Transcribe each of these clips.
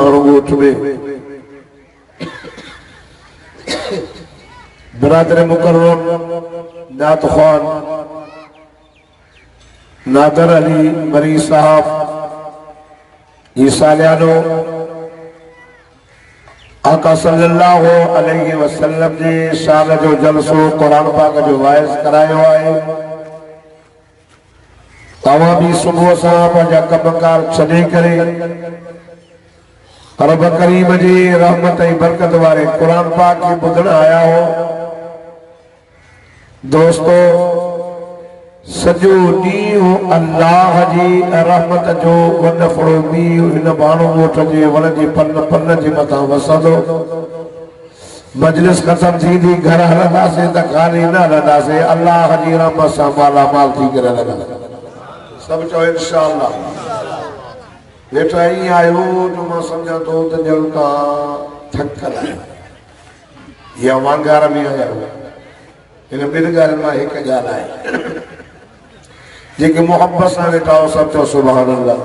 भाणोगोठ में बिरादर मुकर्रम नात खान नादर अली मरी साहब ये सालियानो आका सल्लल्लाहु अलैहि वसल्लम ने शान जो जलसो कुरान पाक जो वाइस करायो है। तवा भी सुबह सां पंहिंजा कमकार छॾे करे रब करीम जी रहमत ऐं बरकत वारे कुरान पाक खे ॿुधण आया हो। दोस्तो सॼो ॾींहुं अल्लाह जी रहमत जो वॾफड़ो मींहुं हिन भाणोगोठ जे वण जे पन जे मथां वसंदो। मजलिस ख़त्म थींदी घर हलंदासीं त ख़ाली न हलंदासीं, अल्लाह जी रहमत सां मालामाल थी करे हलंदासीं। सब चो इंशाअल्लाह। वेठा ही आयो जो मां समझा तो त ॼण तव्हां थकल आहियो या वांगार में आया हो। हिन ॿिनि ॻाल्हियुनि मां हिकु ॻाल्हि आहे जेके मोहब्बत सां वेठा हो सभु चओ सुभान अल्लाह।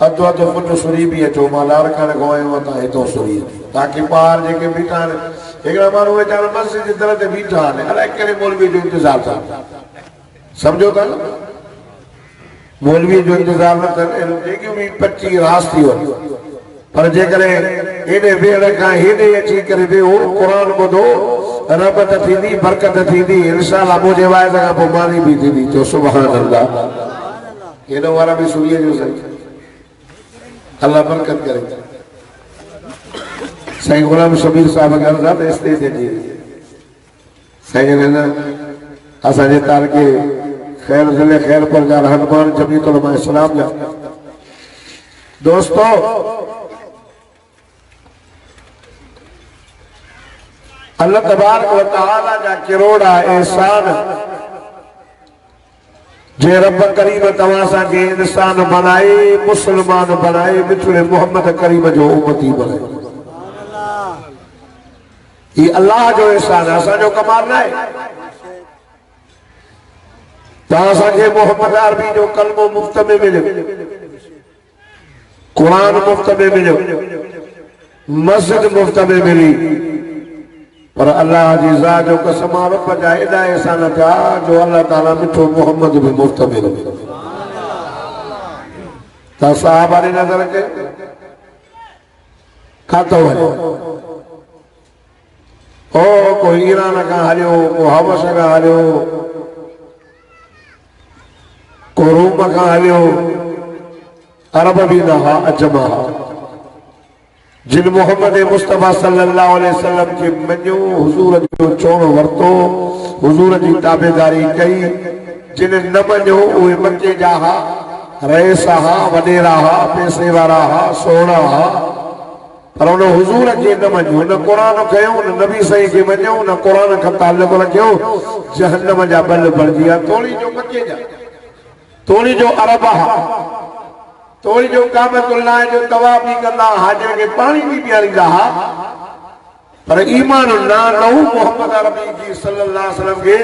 अधु अधु फुट सुरी बि अचो, मां लाड़काने खां आयो आहियां तव्हां हितो सुरी ताकि ॿार जेके बीठा आहिनि हिकिड़ा माण्हू वीचारा मस्जिद जे दर ते बीठा आहिनि अलाए कहिड़े मौलवी जो इंतज़ार था समझो था न। मौलवी जो इंतज़ार न कनि जेकियूं बि 25 रास थी वञे पर जेकॾहिं हेॾे वेड़ खां हेॾे अची करे वेहो क़ुरान ॿुधो रहमत थींदी बरकत थींदी इंशाअल्लाह। मुंहिंजे वाइद खां पोइ मानी बि थींदी। चओ सुभान अल्लाह। हेॾो वारा बि सुरीअ जो सही अल्लाह बरकत करे। साईं गुलाम शबीर साहब खे अर्ज़ आहे त स्टेज ते साईं जन असांजे तार के खैर ज़िले खैर पर जा रहनुमान जमीयत उलमा इस्लाम जा दोस्तों अल्लाह तबारक व तआला जा किरोड़ा एहसान जे रब करीम तव्हां सां के इंसान बनाए मुसलमान बनाए मिठड़े मोहम्मद करीम जो उम्मती बनाए। ये अल्लाह जो एहसान है, असांजो कमाल न आहे। तव्हां असांखे मोहम्मद अरबी जो कलमो मुफ्त में मिलियो, कुरान मुफ्त में मिलियो, मस्जिद मुफ्त में मिली पर अल्लाह जी ज़ात जो कसम रब जा एॾा एहसान थिया जो अल्लाह ताला मिठो मोहम्मद भी मुफ्त में मिलियो। त साहबा जी नज़र के खातो वञे ओ कोई ईरान खां हलियो को हबश खां हलियो को रूम खां हलियो अरब भी न हा अजम हा। जिन मोहम्मद मुस्तफा सल्लल्लाहु अलैहि वसल्लम के मञो हुजूर जो चोणो वरतो हुजूर जी ताबेदारी कई। जिन न मञो उहे मक्के जा हा रईस हा वडेरा हा पैसे वारा हा सोना हा पर उन हुजूर के न मञो न कुरान कयो न नबी सही के मञो न कुरान खां ताल्लुक रखियो जहन्नम जा बल भरजी विया। तोड़ी जो मक्के जा तोड़ी जो अरब हा तोड़ी जो काबतुल्लाह जो तवाफ भी कंदा हाजिर के पानी भी पियारींदा हा पर ईमान ना नऊ मोहम्मद अरबी जी सल्लल्लाहु अलैहि वसल्लम के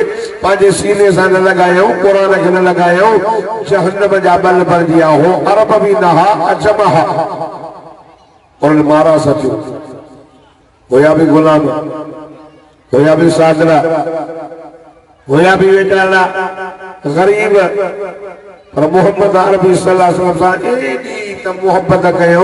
पंहिंजे सीने सां न लगायो कुरान खे न लगायो जहन्नम जा बल भरजी विया हो। अरब भी न हा अजम हा और मारा सचो होया भी गुलाम होया भी सादरा होया भी वेचारा गरीब पर मोहम्मद अरबी सल्लल्लाहु अलैहि वसल्लम सां एडी त मोहब्बत कयो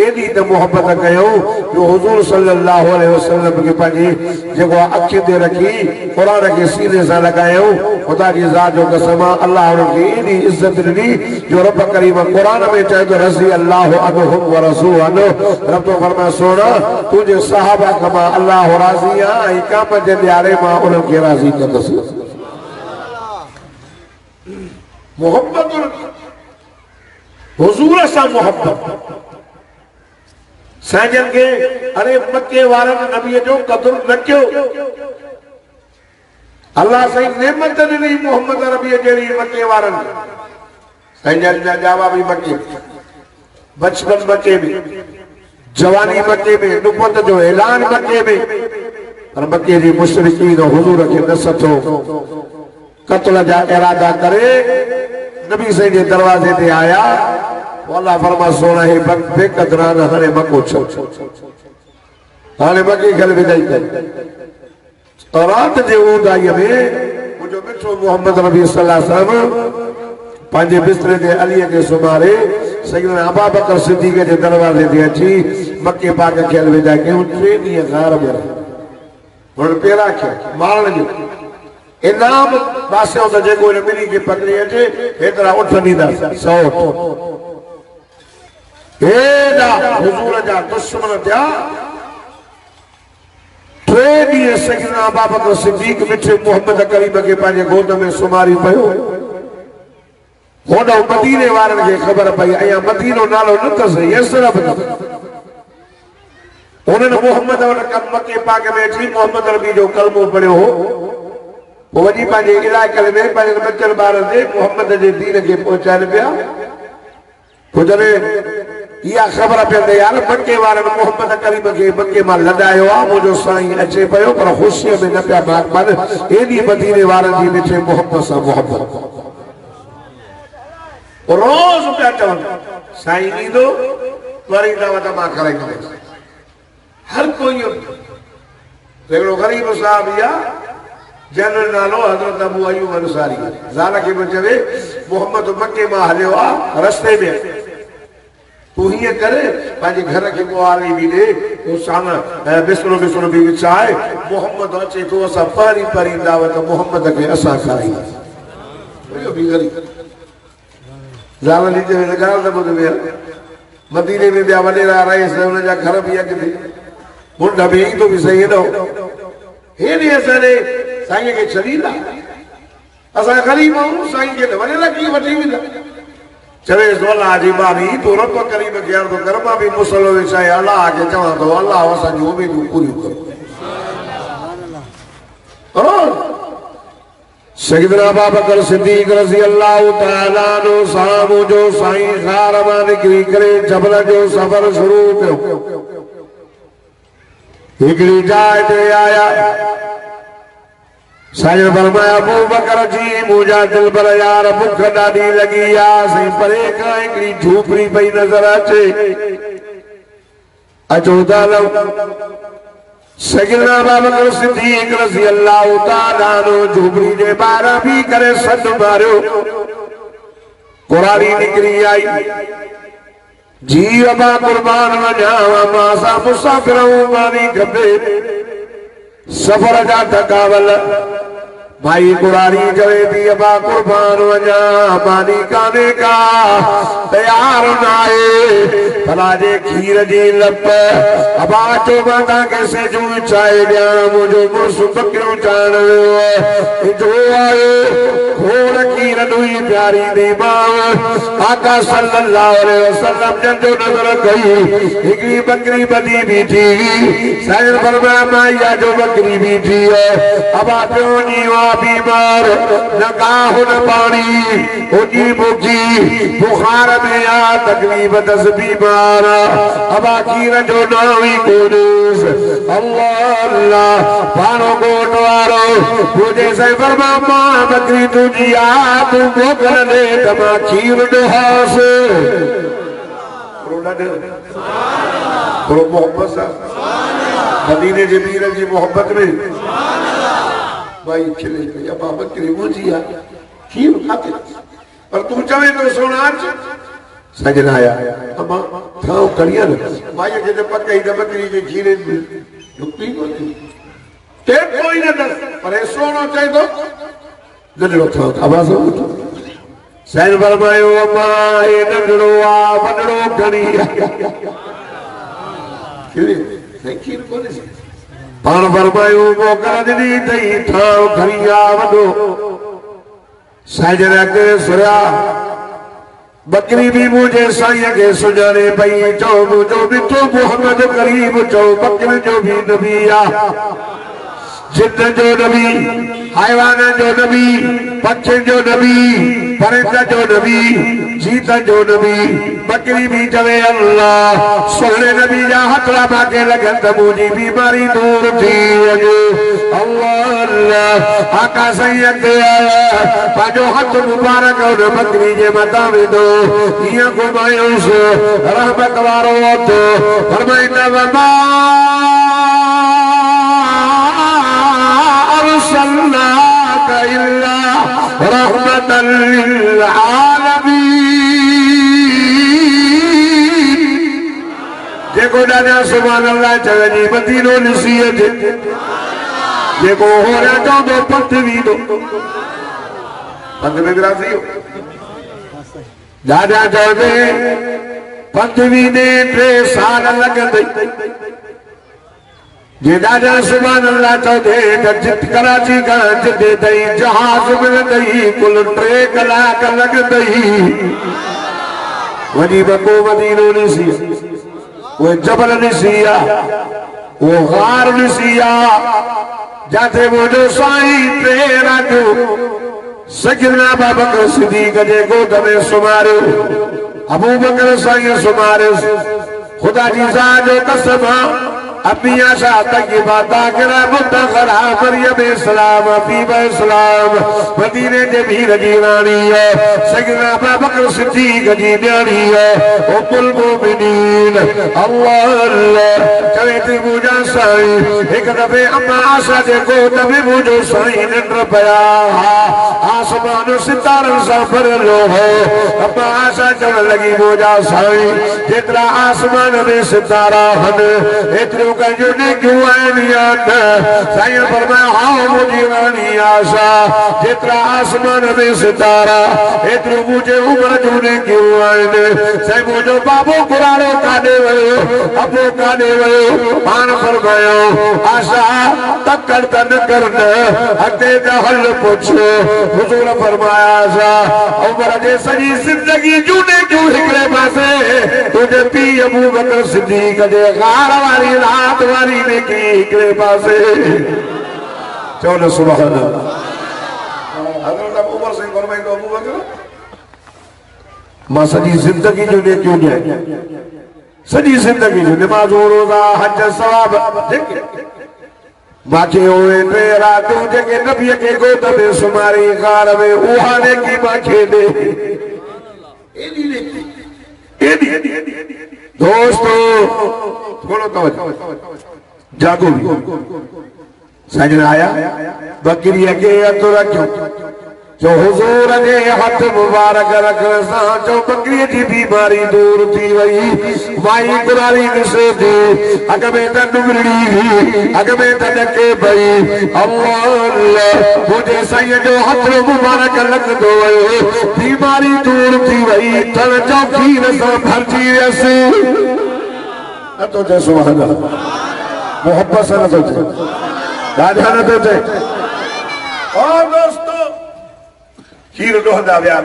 एडी त मोहब्बत कयो जो हुजूर सल्लल्लाहु अलैहि वसल्लम के पंहिंजी जेको अखि ते रखी कुरान के सीने सां लगायो। खुदा जी ज़ात जो कसम अल्लाह उनखे एडी इज्जत ॾिनी जो रब करीम कुरान में चए तो रज़ी अल्लाहु अन्हुम व रज़ू अन्हु। रब तो फरमाए सोना तुझे सहाबा कमा अल्लाह राज़ी आहे ऐं क़यामत जे ॾियारे मां उनखे राज़ी कंदुसि। मोहब्बत हुजूर सां मोहब्बत साजन के अरे मक्के वारनि नबी जो कदर न कयो। अल्लाह सही नेमत ॾिनी मोहम्मद अरबी जहिड़ी मक्के वारनि साजन जा जावा भी मक्के बचपन मक्के में जवानी मक्के में नुबुवत जो ऐलान मक्के में पर मक्के जी मुशरिकीन हुजूर के न सथो कत्ल जा इरादा करे नबी सही के दरवाजे ते आया अल्लाह फरमा सोना है बेकदरान हने मको छो हाने मके गल विदाई कर रात जे उदाई में मुझो मिठो मोहम्मद नबी सल्लल्लाहु अलैहि वसल्लम पांजे बिस्तरे ते अली के सुमारे सैयदना अबू बकर सिद्दीक के दरवाजे ते अची मक्के पाक खेल विदा कयूं 3 डी गार में हुन पेरा के मारण जो इनाम पासे तो जेको मिली के पकड़ी अचे हेतरा उठ नींदा 100 हेदा हुजूर जा दुश्मन थिया 3 डी सैयदना अबू बकर सिद्दीक मिठे मोहम्मद करीम के पांजे गोद में सुमारी पयो होडो मदीने वारन के खबर पई अया मदीनो नालो न तस यसरब उन्होंने मोहम्मद और मक्के पाक में अची मोहम्मद नबी जो कलमो पढ़ियो हो वो वजी पांजे इलाके में पांजे बच्चन बारन दे मोहम्मद जे दीन के पहुंचाने पिया तो जने या खबर पे दे यार मक्के वारन मोहम्मद करीम के मक्के में लदायो आ मुजो साईं अचे पयो पर खुशी में न पिया बात मान एनी मदीने वारन जी मिठे मोहम्मद सा मोहब्बत रोज पे चवन साईं नी दो वरी दावत मा कराई हर कोई देखो गरीब साहब या जनरल नालो हजरत अबू अयूब अंसारी ज़ाला के बचवे मोहम्मद मक्के में हलियो आ रास्ते में तू ही करे पाजे घर के बुआरी भी दे तो साना बिस्रो भी विचाए मोहम्मद अचे तो असा परी परी दावत मोहम्मद के असा कराई यो भी गरीब ज़ाला लीजे लगाल दबो दे मदीने में बिया वडेरा रहे से उन जा घर भी अगे हुन ढबी तो भी सही दो हे नहीं असने साईं के छरीला असा गरीब हूं साईं के वने लगी वठी विदा चवे सोला जी बाबी तो रब करीब गयार तो गरमा भी मुसलो विचाए अल्लाह के चवा तो अल्लाह असा जो भी पूरी करो सुभान अल्लाह सैयदना अबू बकर सिद्दीक रज़ी अल्लाह तआला नो सामो जो साईं खार मां निकरी करे जबल जो सफर शुरू कयो हिकड़ी जाए ते आया साईं फरमाया अबू बकर जी मुझा दिल पर यार भूख ॾाढी लगी आ सही परे का हिकड़ी झूपड़ी पई नजर अचे अचो दालो सैयदना अबू बकर सिद्दीक रज़ी अल्लाह तआला नो झूपड़ी जे ॿाहिरां भी करे सद मारियो कुरारी निकरी आई जी अबा कुर्बान वञावा मासा मुसाफिर मानी खपे सफर जा थकावल भाई कुरारी चवे थी अबा कुर्बान वञा मानी काने का तैयार नाए भला जे खीर जी लप अबा चो माता के से जो चाहे दिया मुझो मुर्स बकरो चाण जो आयो खोर खीर दुई प्यारी दी मां आका सल्लल्लाहु अलैहि वसल्लम जंदो नजर गई हिकड़ी बकरी बदी बीठी साईं फरमाया माया जो बकरी बीठी है अबा पियो नी वा बीमार न गाह न पानी उजी बुखी बुखार में आ तकलीफ 10 बीमार अबा खीर जो नावी कोनेस अल्लाह अल्लाह पानो गोट वारो तुझे से फरमा मां बकरी तुझी आ तू मोकल दे तमा खीर दोहास सुभान अल्लाह तो मोहब्बत सा मदीने जे पीर जी मोहब्बत में भाई खिले गई अब बकरी मुझिया खीर खाते पर तू चवे तो सोना सजन आया अब थाओ करिया न भाई के जब पकई द बकरी के खीरे लुकती को ते कोई न दस पर सोनो चाहे तो नजरो था आवाज उठ सैन फरमायो अम्मा ए नजरो आ बडड़ो घणी खीर कोने पान फरमायो मोकर दी थई थाओ घरिया वडो साजन के सुरा बकरी भी मुझे साईं के सुजाने पई चो मुझो बिठो मोहम्मद करीम चो बकरी जो भी नबी आ जिन्न जो नबी हैवान जो नबी पक्षी जो नबी परिंदा जो नबी जीता जो नबी बकरी भी चवे अल्लाह सोने नबी जा हथ लगा के लगन त मुझी बीमारी दूर थी वञे अल्लाह अल्लाह आका सैयद आया पाजो हथ मुबारक और बकरी जे मथा विधो इया घुमायोस रहमत वारो तो फरमाईंदा वमा अरसलनाका इल्ला रहमतल लिल आलमीन जेको दादा सुभान अल्लाह चवनी मदीनो नसीहत जेको हो रहा चवंदो पंथ वींदो पंथ में विरासी हो दादा चवंदे पंथ वींदे 3 साल लगंदई जे दादा सुभान अल्लाह चवंदे त जित कराची का जिते तई जहाज मिलंदई कुल 3 कलाक लगंदई वनी बको मदीनो ॾिसी वो जबल ॾिसिया वो गार ॾिसिया जाते वो जो साईं 3 रातियूं सैयदना अबू बकर सिद्दीक़ जे गोद में सुमारियो अबू बकर साईं सुमारियो खुदा जी ज़ात जो कसम अपनी आशा तय्यबा ताकरा मुतखरा मरियम इस्लाम हबीब इस्लाम मदीने जे भीर जी रानी है सैयदना अबू बकर सिद्दीक़ जी न्याणी है उम्मुल मोमिनीन अल्लाह अल्लाह चवे थी मुझा साईं एक दफे अम्मा आशा जे गोद में मुझो साईं निंड पया आसमान सितारन सां भरियलु हो अम्मा आशा चवण लगी मुझा साईं जेतिरा आसमान में सितारा हन एतिरो कजो ने क्यों आया साईं फरमाया हाँ मुझी रानी आशा जेतिरा आसमान में सितारा एतिरो मुझे उम्र जो ने क्यों आए साईं मुझो बाबो कुराड़ो काॾे वियो अबो काॾे वियो पाण फरमायो आशा तकड़ त न कर अॻिते त हल पुछो हुज़ूर फरमाया आशा उम्र जे सॼी ज़िंदगी जूने क्यों हिकिड़े पासे तुझे पीउ अबू बकर सिद्दीक़ जे गार वारी रात वारी ने की हिकिड़े पासे चओ न सुभान अल्लाह हज़रत उमर साईं फरमाईंदो अबू बकर मां सॼी ज़िंदगी जो ने क्यों ॾियां सॼी ज़िंदगी जो नमाज़ रोज़ा हज सवाब माखे ओए 3 रातूं जेके नबीअ खे गोद में सुमारी गार में उहा ने की माखे दे दोस्तों थोड़ो तवज्जो जागो साईं आया बकरी के हथ रखियो जो हुजूर जे हथ मुबारक रखण सां जो बकरी जी बीमारी दूर थी वई माई कुरारी ॾिसे थी अॻ में त डुगड़ी हुई अॻ में त ॾके पई अल्लाह अल्लाह मुंहिंजे साईं जो हथ मुबारक लॻंदो वियो बीमारी दूर थी वई तन जो खीर सां भरिजी वियसि नथो चए सुभान अल्लाह मोहब्बत सां नथो चए ॾाढा नथो चए और दोस्तों खीर ॾोहंदा विया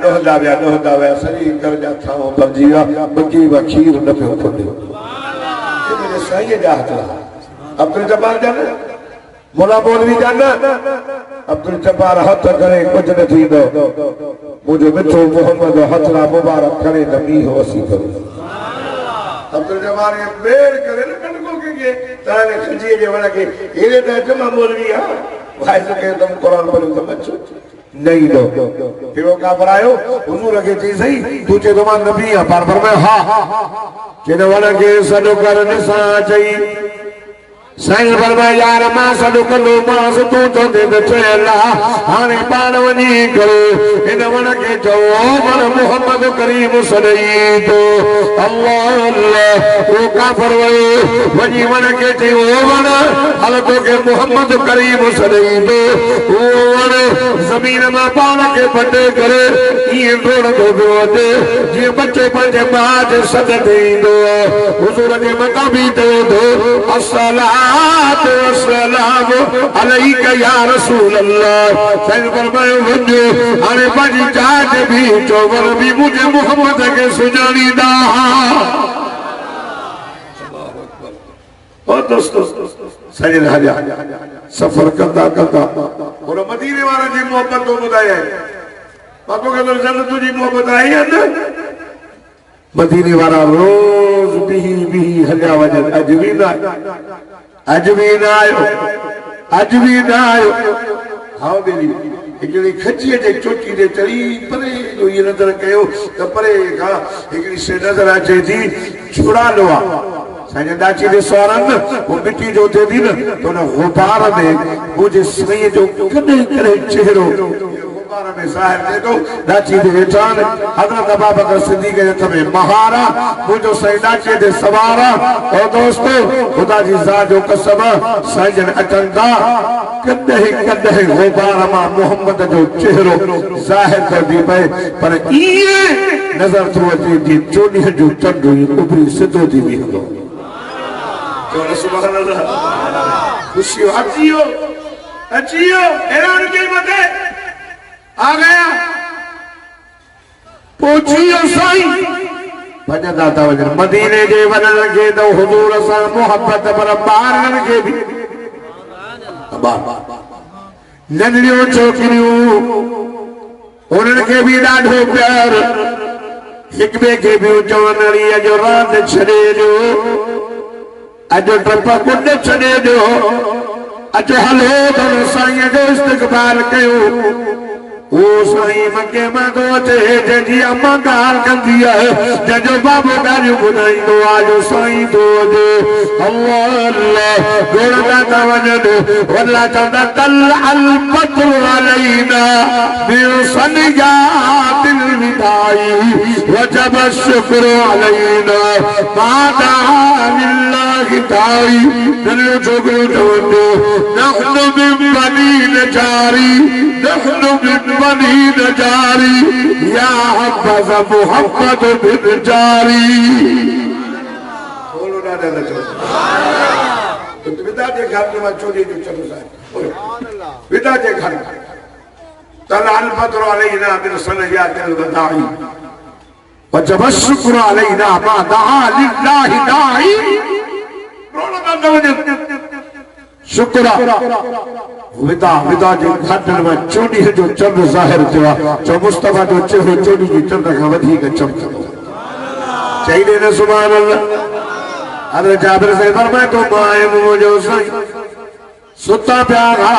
सॼी घर जा थांव भरिजी विया बकी बि खीर न पियो खुले मुंहिंजे साईं जा हथ अब्दुल जब्बार जा न मुला मौलवी जा न अब्दुल जब्बार हथ करे कुझु न थींदो मुंहिंजो मिठो मोहम्मद हथड़ा मुबारक करे त मींहुं वसी करो अब्दुल जब्बार बेर करे न कटको के ताने खजीअ जे वण खे हेॾे त जमा मौलवी आहे वाइस के तुम कुरान पढ़ो त बचो नहीं दो फिर का बनायो हुजूर के चीज सही तू चे तो मान नबी है पर मैं हां के वाला के सडो कर निसा चाहिए साईं फरमाया यार मां सडो कलो मां तू तो दे चला हाने पाण वनी करे इन वन के जो मन मोहम्मद करीम सल्लल्लाहु तो अल्लाह अल्लाह वो काफर वनी वन के थे वो वन हल तो के मोहम्मद करीम सल्लल्लाहु तो वो वन जमीन में पाण के पटे करे ये रोड तो दे जे बच्चे पंजे बाज सद देंदो हुजूर के मका भी दे दो अस्सलाम अस्सलाम अलैका या रसूल अल्लाह सैयद फरमायो वञो हाणे पंहिंजी जात भी चोवर भी मुझे मोहम्मद के सुञाणींदा और दोस्तों सैयद हाजा सफर कंदा कंदा और मदीने वाला जी मोहब्बत तो ॿुधाए बाबू के जन्नत जी मोहब्बत आई है मदीने वारा रोज बिही हलिया वजन अज भी ना आयो हाँ बेली हिकिड़ी खचीअ जे चोटी ते चढ़ी परे जो ये नज़र कयो त परे खां हिकिड़ी शइ नज़र अचे थी छुड़ालो आहे साईं दाची दे सवारन वो मिट्टी जो थे थी न तो न गुबार में मुझे साईं जो कॾहिं कॾहिं चेहरो गुबार में ज़ाहिर थे तो दाची दे वेठान हज़रत अबू बकर सिद्दीक़ के हथ में महारा मुझो साईं दाची दे सवारा और दोस्तों खुदा जी ज़ात जो कसम साईं जन अचन था कॾहिं गुबार मां मोहम्मद जो चेहरो ज़ाहिर कर दी पे पर ये नजर थो अचे थी चोॾींहं जो चंड उभरी सिधो थी बीहंदो सुभान अल्लाह खुशियों अचियो हैरान के मथे आ गया पहुंचियो साईं भजदा था वजन मदीने जे वञण लॻे त हुजूर सां मोहब्बत पर ॿारनि खे बि नंढड़ियूं छोकिरियूं उन्हनि खे बि ॾाढो प्यार हिक ॿिए खे बि चवनि अॼु राति छॾे ॾियो अॼु टप कुंड छॾे ॾियो अॼु हलो त साईं जो इस्तक़बाल कयो ओ साईं मके मां थो अचे जंहिंजी अम्मा ॻाल्हि कंदी आहे जंहिंजो बाबो ॻाल्हियूं ॿुधाईंदो आहे जो साईं थो अचे अल्लाह अल्लाह घुरंदा था वञनि वल्ला चवंदा तल अल बद्र अलैना बिसनियातिल विदाई वजब शुक्र अलैना बादा लिल्लाहि ताई नरियूं छोकिरियूं चवंदियूं नहनु बिन बनीन जारी नहनु बिन बनीन जारी या हब्बज़ मुहम्मद बिन जारी बोलो ना ना तो विदा जे घर में चोरी जो चलो साहब विदा जे घर तल अल बद्र अलैना बिन सनियातिल विदाई वजब शुक्र अलैना मा दआ लिल्लाहि दाई शुक्र विदा जे घाटन में चोॾींहं जो चंड ज़ाहिर थियो आहे जो मुस्तफा जो चेहरो चोॾींहं जी चंड खां वधीक चमकंदो चई ॾे न सुभान अल्लाह हज़रत जाबिर से फरमाए तो माए मुंहिंजो साईं सुता पिया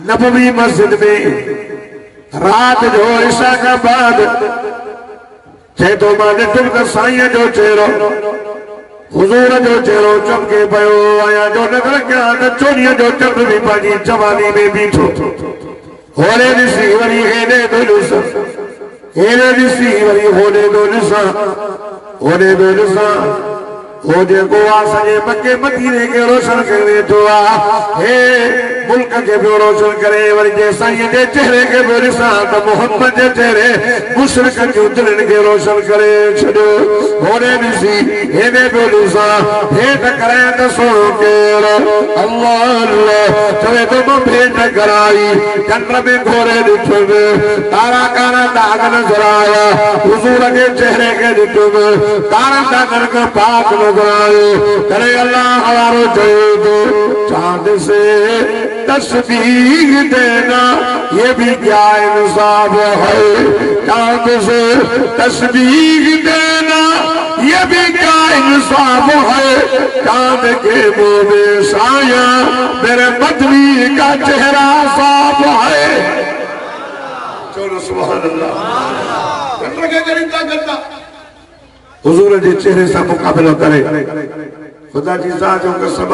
नबवी मस्जिद में रात जो इशा खां बाद थे तो मां ॾिठुमि त साईं जो चेहरो हुजूर जो चेहरो चमके पियो आया जो नज़र कया त चोॾींहं जो चंड भी पंहिंजी जवानी में बीठो होरे ॾिसी वरी हेॾे थो ॾिसां हेॾे ॾिसी वरी होॾे थो ॾिसां हो जेको आहे सॼे मके मदीने खे रोशन करे वेठो आहे हे मुल्क खे बि रोशन करे वरी जे साईं जे चेहरे खे बि ॾिसां त मोहम्मद जे चेहरे मुशरिक़नि जूं दिलनि खे रोशन करे छॾियो होॾे ॾिसी हेॾे पियो ॾिसां हेठि कराए त सोनो केरु अल्लाह अल्लाह चवे थो मां भेंट कराई चंड में घोरे ॾिठुमि तारा कारा दाग नज़र आया हुज़ूर जे चेहरे खे ॾिठुमि तारा दागनि खां पाक करे अल्लाह वारो चयो तो चांद से तस्बीह देना ये भी क्या इंसाफ है चांद से तस्बीह देना ये भी क्या इंसाफ है चांद के मुंह में साया मेरे मदनी का चेहरा साफ है चलो सुभान अल्लाह हुजूर जे चेहरे सां मुक़ाबिलो करे खुदा जी ज़ात जो कसम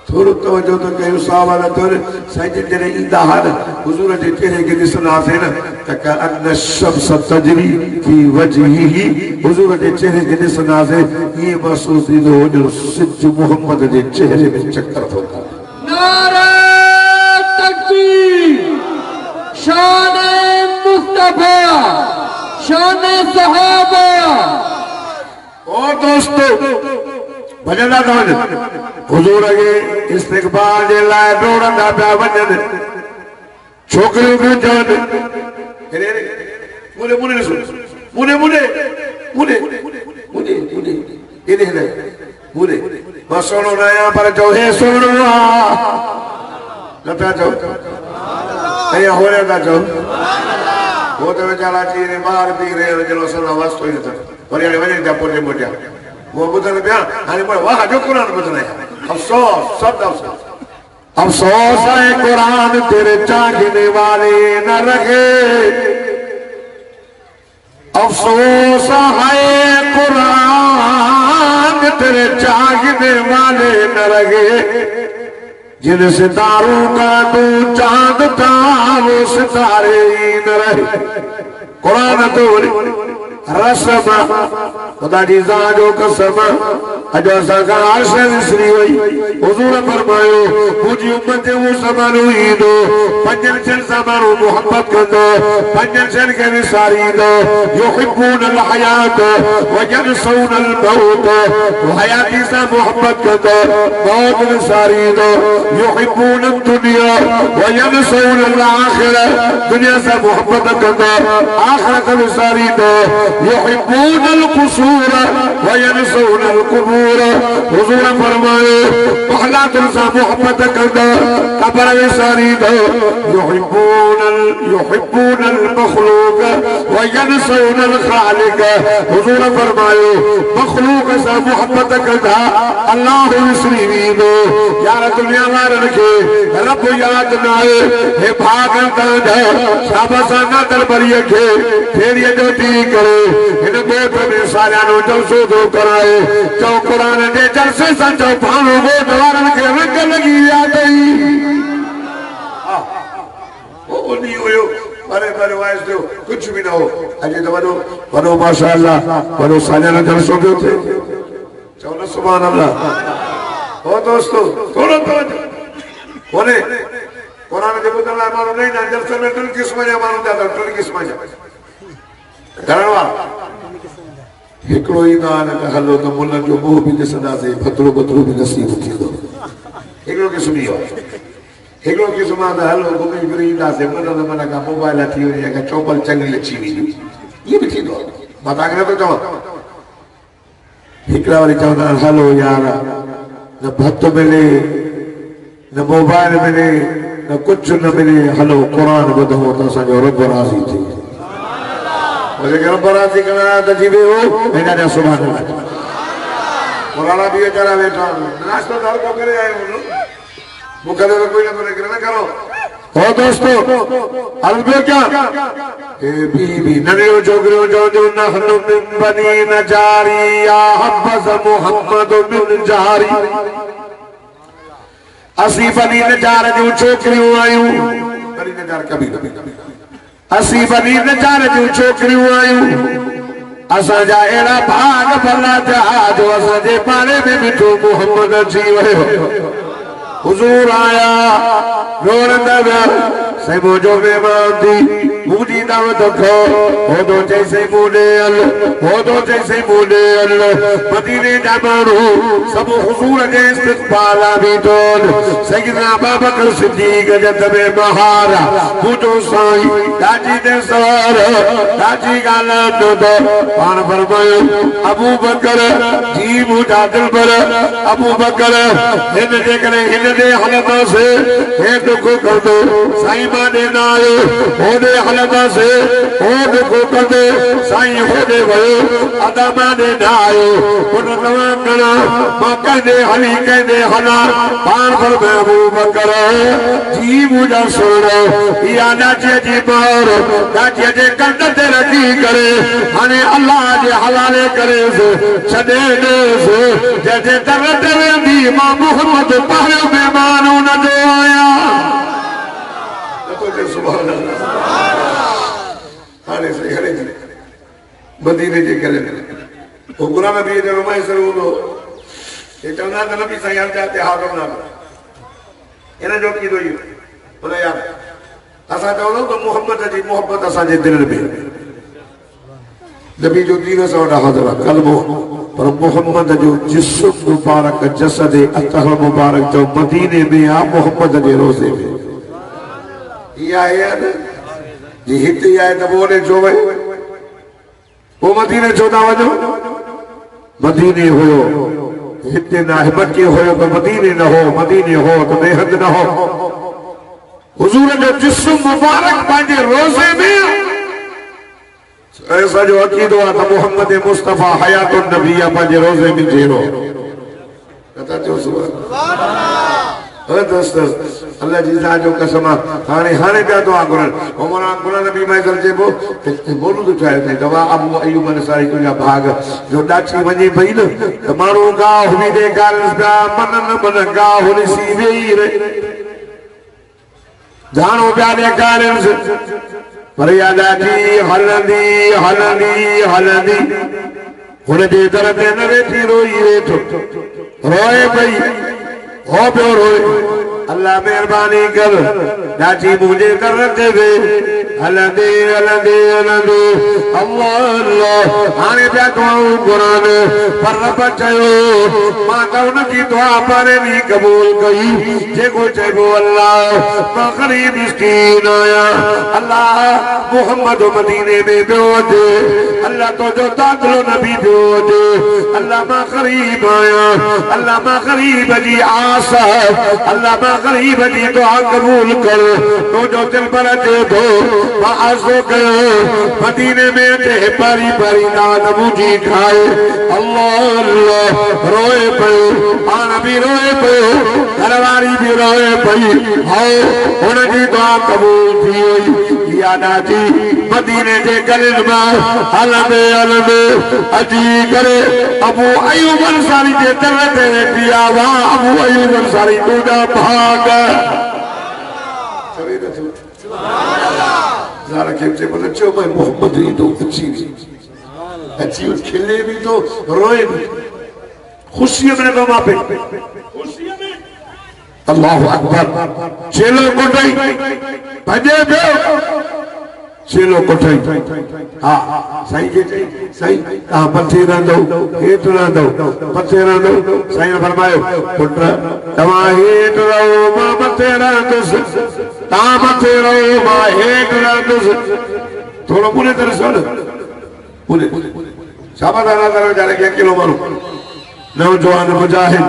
थोरो तवजो तो कयो सवाल कर साईं जॾहिं ईंदा हुआ हुजूर जे चेहरे खे ॾिसंदासीं न त कअन शम्स तजरी फी वजहिही हुजूर जे चेहरे खे ॾिसंदासीं ईअं महसूस थींदो हो सिज मोहम्मद जे चेहरे में चक्कर थो करे नारा तकबीर शान मुस्तफा शान सहाबा ओ दोस्तों भजदा था हुजूर के इस्तक़बाल जे लाइ दौड़ंदा पिया वञनि छोकिरियूं बि चवनि मुने मुने मुने मुने मुने मुने मुने मुने मां सोनो न आहियां पर चओ हे सोनो आहे न पिया चओ ऐं होरे था चओ वो तो बेचारा चीरे बाहर पी रहे चलो सदा वास्तो ही था पर यार वने जा पोटे मोटिया वो बुधन पिया हाने पर वाह जो कुरान बुधना है अफसोस सब अफसोस अफसोस है कुरान तेरे चाहने वाले न रखे अफसोस है कुरान तेरे चाहने वाले न रखे जिन सितारों का तू चांद था वो सितारे ही न रहे कुरान तो रसम खुदा जी जो कसम अजो असांखा अर्श विसरी वई हुजूर फरमायो मुंहिंजी उम्मत वो समानो ईंदो पंजनि शयुनि सां माण्हू मोहब्बत कंदो पंजनि शयुनि खे विसारींदो युहिब्बून अल हयात व यनसून अल मौत हयाती सां मोहब्बत कंदो मौत विसारींदो युहिब्बून दुनिया व यनसून अल आखिरह दुनिया सां मोहब्बत कंदो आखिरत विसारींदो युहिब्बून अल कुसूर व यनसून अल कुबूर हुजूर फरमाए पहला दिल से मोहब्बत करदा कब्र विसारींदो युहिब्बून अल मखलूक व यनसून अल खालिक हुजूर फरमाए मखलूक से मोहब्बत करदा अल्लाह विसरींदो यार दुनिया वारन के रब याद न आए हे भागन दा शाबाशाना दरबारी के फेरिए जो दी करे इन गोठ में सारियां नो जलसो दो कराए चौ कुरान दे जलसे संजो भाणो गोठ वारन के रंग लगी आ गई ओ नहीं हुयो अरे मेरे वाइस दो कुछ भी ना हो अजे तो वनो माशाअल्लाह वनो सारियां नो जलसो दो थे चौ ना सुभान अल्लाह ओ दोस्तों थोड़ा बोले कुरान जे बुधण लाइ माण्हू नहीं ना जलसे में टिन क़िस्म जा माण्हू जा टिन क़िस्म जा करणवा हिकिड़ो ईंदा आहिनि त हलो त मुननि जो मोह बि ॾिसंदासीं फतरो बतरो बि नसीब थींदो हिकिड़ो क़िस्म इहो आहे हिकिड़ो क़िस्म आहे त हलो घुमी फिरी ईंदासीं मुननि माना का मोबाइल अची वञे का चौपल चङी अची वञे इहो बि थींदो आहे मां तव्हांखे नथो चवां हिकिड़ा वरी चवंदा आहिनि हलो यार न भत मिले न मोबाइल मिले न कुझु न मिले हलो क़ुरान ॿुधूं त असांजो रब राज़ी थी मुझे घर पर आती करना तो जीवे हो मेरा ने सुभान अल्लाह कुरान भी बेचारा बैठा नाश्ता दाल को करे आए हो मुकदर कोई ना करे करना करो ओ दोस्तों अर्ज में क्या ए बीबी नने जोगरो जो नहनु मिन बनी नजारी या हब्बस मोहम्मद मिन जारी असी बनी नजार जो छोकरियों आयूं बनी नजार कभी असी बनी नजार जो छोकरियों आयूं असांजा अहिड़ा भाग भला थिया जो असांजे पाड़े में मिठो मोहम्मद अची वियो हुजूर आया रोरंदा विया साईं मुंहिंजो महिमान थी मुंहिंजी दावत खो हो तो जैसे मुंडे हल हो तो जैसे मुंडे हल मदीने जा माण्हू सब हुजूर जे इस्तक़बाल भी तो सैयदना अबू बकर सिद्दीक़ जत में बहार मुंहिंजो साईं दाजी दे सवार दाजी ॻाल्हाइण तो पाण फरमायो अबू बकर जी मुंहिंजा दिलबर अबू बकर हिन जे करे हिन दे हलंदासीं हे दुख कंदो साईं माने न आयो होॾे हलंदासीं हो दुख कंदो साईं होॾे वियो अदा माने न आयो उन तव्हां कणा मां कंहिंजे हली कंहिंजे हला पाण फरमायो अबू बकर जी मुंहिंजा सुण इहा नाचीअ जी मोहर नाचीअ जे कंध ते रखी करे हाणे अल्लाह जे हवाले करेसि छॾे ॾेसि जंहिंजे दर ते वेंदी मां मोहम्मद पहिरियों महिमान उन जो आहियां सुभान अल्लाह हाणे सही हले मदीने जे करे वो गुलाम नबी जो रुमाई सरूर ये चवंदा त नबी साईं हल जाते हाज़िर ना इन जो कीदो इहो बोले यार असां चवंदा त मोहम्मद जी मोहब्बत असांजे दिल में नबी जो दीन सां वॾा हाज़िर कलमो पर मोहम्मद जो जिस्म मुबारक जसद अतहर मुबारक जो मदीने में आ मोहम्मद जे रोज़े में या याद जी हिते आए त बोले जो वे वो मदीने जो ना वजो मदीने होयो हिते ना है मक्के होयो तो मदीने न हो मदीने हो तो बेहद न हो हुजूर जो जिस्म मुबारक पांजे रोज़े में ऐसा जो अकीदो आहे त मोहम्मद मुस्तफ़ा हयातुन नबी आहे पंहिंजे रोज़े में जहिड़ो कथा चओ सुभाणे अल्लाह दोस्त अल्लाह जी ज़ात जो कसम हाणे हाणे पिया दुआ घुरनि उमरान क़ुरान नबी मैसल चइबो बोलू तो चाहे थे दवा अबू अयूब अंसारी तुंहिंजा भाग जो ॾाची वञे पई न त माण्हू गाह बि ॾेखारनि पिया मन न मन गाह ॾिसी वेही रहे जानो पिया ॾेखारनि पर या ॾाची हलंदी हलंदी हलंदी हुनजे दर ते न वेठी रोई वेठो रोए पई हो पियो रोए अल्लाह मेहरबानी कर ॾाची मुंहिंजे दर ते वे हलंदे हलंदे हलंदे अल्लाह अल्लाह हाणे पिया दुआऊं घुरनि पर रब चयो मां त उनजी दुआ पाणे बि क़बूल कई जेको चइबो अल्लाह मां ग़रीब मिस्कीन आहियां अल्लाह मोहम्मद मदीने में पियो अचे अल्लाह तुंहिंजो दाख़िलो नबी पियो अचे अल्लाह मां ग़रीब आहियां अल्लाह मां ग़रीब जी आस अल्लाह मां ग़रीब जी दुआ क़बूल कर तुंहिंजो दिल पर अचे थो मां आज़ो कयो मदीने में अचे पारी पारी नाद मुंहिंजी खाए अल्लाह अल्लाह रोए पियो पाण बि रोए पियो घरवारी बि रोए पई हाओ हुनजी दुआ क़बूल थी वई या ॾाची मदीने जे गलियुनि मां हलंदे हलंदे अची करे अबू अयूब अंसारी जे दर ते वेठी आहे वाह अबू अयूब अंसारी तुंहिंजा भाग ज़ार खे चए बोले चो मैं मोहम्मद ही तो अच्छी खिले भी तो रोए भी खुशी में तो मापे खुशी में अल्लाह अकबर चेलो कोठाई भजे पियो चेलो कोठाई हां साईं के चई साईं ता पथे रहंदो हेठ रहंदो पथे रहंदो साईं ने फरमायो पुट तवा हेठ रहो मां पथे रहंदुसि ता पथे रहो मां हेठ रहंदुसि थोड़ो पूरे तरह सुन पूरे शाबाश अल्लाह ताला जाने के अकेलो मारो नौजवान मुजाहिद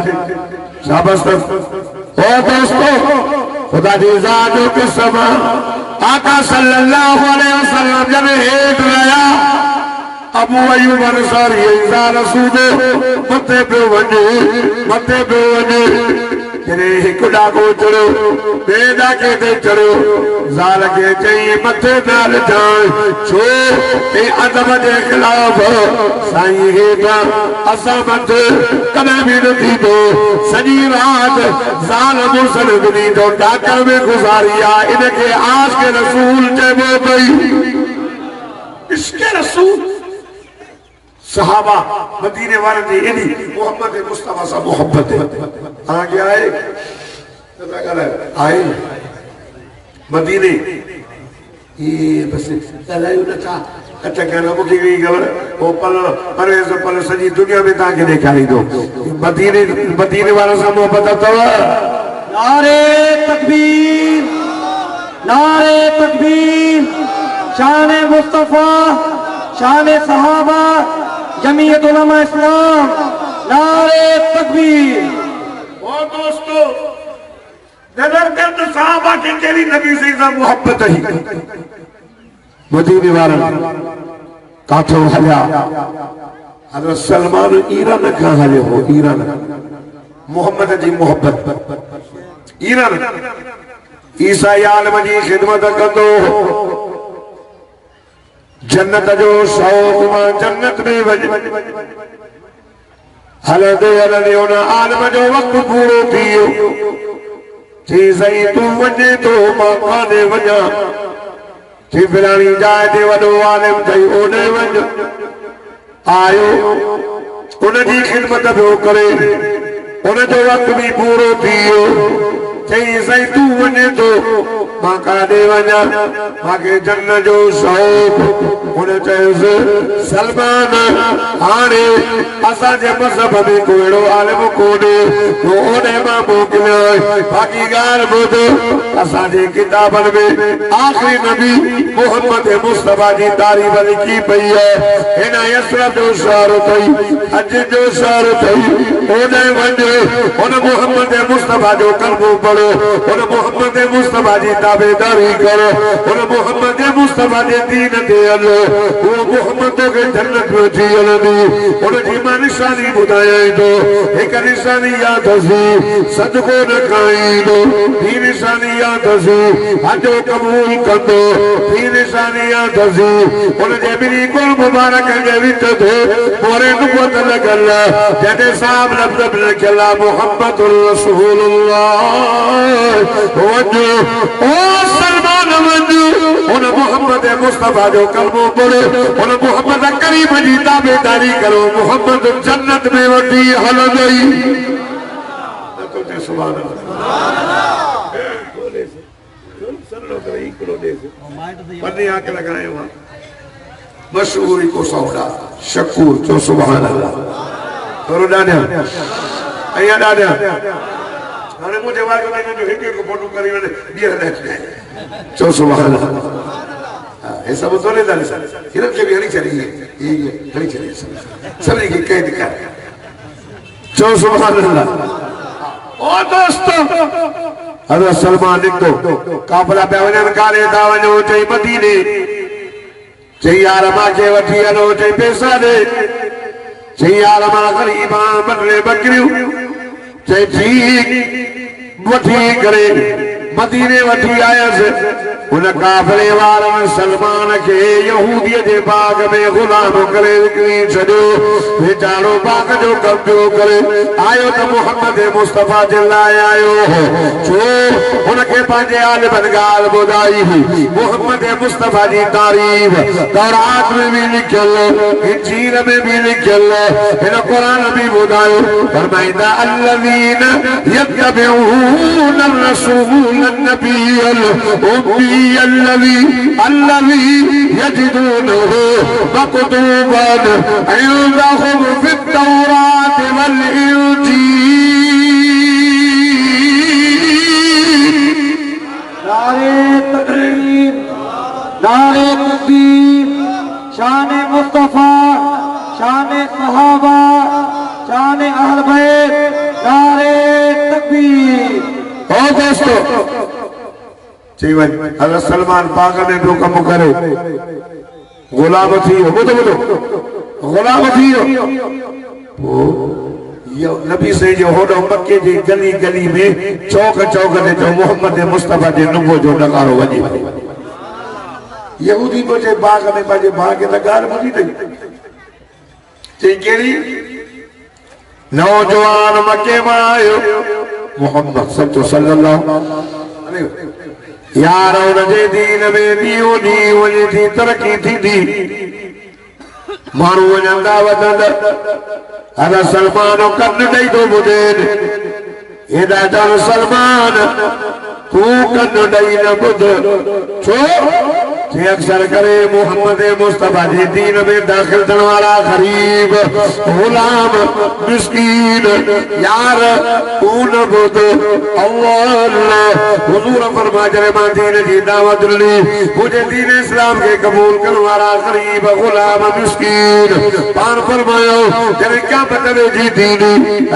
शाबाश ओ दोस्तों खुदा की ज़ात जो कसम आका सल्लल्लाहु अलैहि वसल्लम जब हेठ रहा अबू अयूब अंसारी या रसूल मथे पे वने तेरे एक डाको चढ़ो बे डाके ते चढ़ो ज़ाल के चई मथे नाल जाए छो ए अदब जे खिलाफ साईं हेठा असा मथे कदे भी न थी तो सजी रात ज़ाल मुसल गुनी तो डाकर में गुजारी आ इनके आश के रसूल चइबो पई इसके रसूल सहाबा मदीने वाले ने एडी मोहम्मद मुस्तफा सा मोहब्बत आ गया है पता कर आए मदीने ये बस चलायो न था अच्छा कहना मुझे भी खबर वो पल सजी दुनिया में ताके दिखाई दो मदीने वाला सा मोहब्बत तो नारे तकबीर शान मुस्तफा शान सहाबा जमीयत उलमा इस्लाम नारे तकबीर ओ दोस्तों नजर कर तो सहाबा के केली नबी से इज़ा मोहब्बत ही मदीने वाला काथो हल्या हजरत सलमान ईरान का हले हो ईरान मोहम्मद जी मोहब्बत ईरान ईसा आलम जी खिदमत कंदो जन्नत जो शौक़ मां जन्नत में वज हलंदे हलंदे उन आलम जो वक्त पूरो थी वियो थी सही तू वञे तो मां काने वञा थी फिलानी जाइ ते वॾो आलिम थई ओॾे वञ आयो उनजी खिदमत पियो करे उनजो वक्त भी पूरो थी वियो चई सही तू वञे तो मां काॾे वञा मूंखे जन्नत जो शौक़ उन चयोसि सलमान हाणे असांजे मज़हब में को अहिड़ो आलिम कोन्हे जो ओॾे मां मोकिलियो बाक़ी ॻाल्हि ॿुध असांजे किताबनि में आख़िरी नबी मोहम्मद मुस्तफा जी तारीफ़ लिखी पई आहे हिन यसरत जो शहर अथई हज जो शहर अथई ओॾे वञ हुन मोहम्मद मुस्तफा जो कलमो पढ़ो हुन मोहम्मद मुस्तफा जी ताबेदारी करो उन मोहम्मद मुस्तफा जे दीन ते हलो वो मोहम्मद के जन्नत में थी हलंदी उन जी मां निशानी बुधाई दो एक निशानी याद हसी सदको न खाई दो ही निशानी याद हसी हज कबूल कंदो ही निशानी याद हसी उन जे बिनी गुल मुबारक जे विच थे मोरे नुबुवत लगल जदे साहब लफ्ज़ लिखला मुहम्मदुर रसूलुल्लाह वजो ओ सलमान वजो उन मोहम्मद मुस्तफा जो कलमो पढ़ो उन मोहम्मद करीम जी ताबेदारी करो मोहम्मद जन्नत में वठी हलंदई तो ते सुभान अल्लाह बोले सरलो करे इकड़ो दे पन्नी आंख लगाए वहां मशहूर को सौदा शकूर जो सुभान अल्लाह थोरो डान्या अया डान्या हाणे मुझे वागे में जो एक एक फोटो करी वने बियर रख जो सुभान अल्लाह ये सब तो ले दाल हिरन के भी हनी चली ये हनी चली सब की कैद कर जो सुभान अल्लाह ओ दोस्तों हज़रत सलमान निकतो काफिला पे वजन काले दा वजो चई मदीने चई यार मां के वठी हलो चई पैसा दे चई यार मां गरीबा बदले बकरियूं चई ठीक वठी करे मदीने वठी आयस उन काफिले वारन सलमान के यहूदी जे बाग में गुलाम करे विकरी छॾियो बेचारो बाग जो कब्जो करे आयो तो मोहम्मद मुस्तफा जे लाइ आयो छो उनके पंहिंजे आलिमन ॻाल्हि ॿुधाई मोहम्मद मुस्तफा जी तारीफ़ तौरात में भी लिखियल इंजील में भी लिखियल हिन क़ुरान भी ॿुधायो फरमाईंदा अल्लज़ीन यत्तबिऊन रसूल नबीयल उम्मी الذي يجدونه مكتوبا عندهم في التوراة والإنجيل नारे तकबीर नारे तकबीर शान मुस्तफा शान सहाबा शान अहल बैत नारे तकबीर ओ दोस्तों जीवन हज़रत सलमान बाग में जो कम करे गुलाम थी बुधो गुलाम थी वो ये नबी से जो होडो मक्के जी गली गली में चौक चौक ने जो मोहम्मद मुस्तफा जे नुबो जो नकारो वजी यहूदी मुझे बाग में बाजे बाग के नगार मुझी नहीं चई केड़ी नौजवान मक्के में आयो मोहम्मद सल्लल्लाहु अलैहि यार उनजे दीन में ॾींहों ॾींहुं वञे थी तरक़ी थींदी माण्हू वञंदा वधंदा हज़रत सलमान कन ॾेई थो ॿुधेनि हेॾा चवनि सलमान तूं कन ॾेई न ॿुध छो जे अक्सर करे मोहम्मद मुस्तफा जे दीन में दाखिल थियण वारा गरीब गुलाम मिस्कीन यार तू न ॿुध अल्लाह हुजूर फरमाए जॾहिं मां दीन जी दावत ॾिनी मुंहिंजे दीन इस्लाम खे क़बूल करण वारा गरीब गुलाम मिस्कीन पाण फरमायो जॾहिं क़यामत वेझी थींदी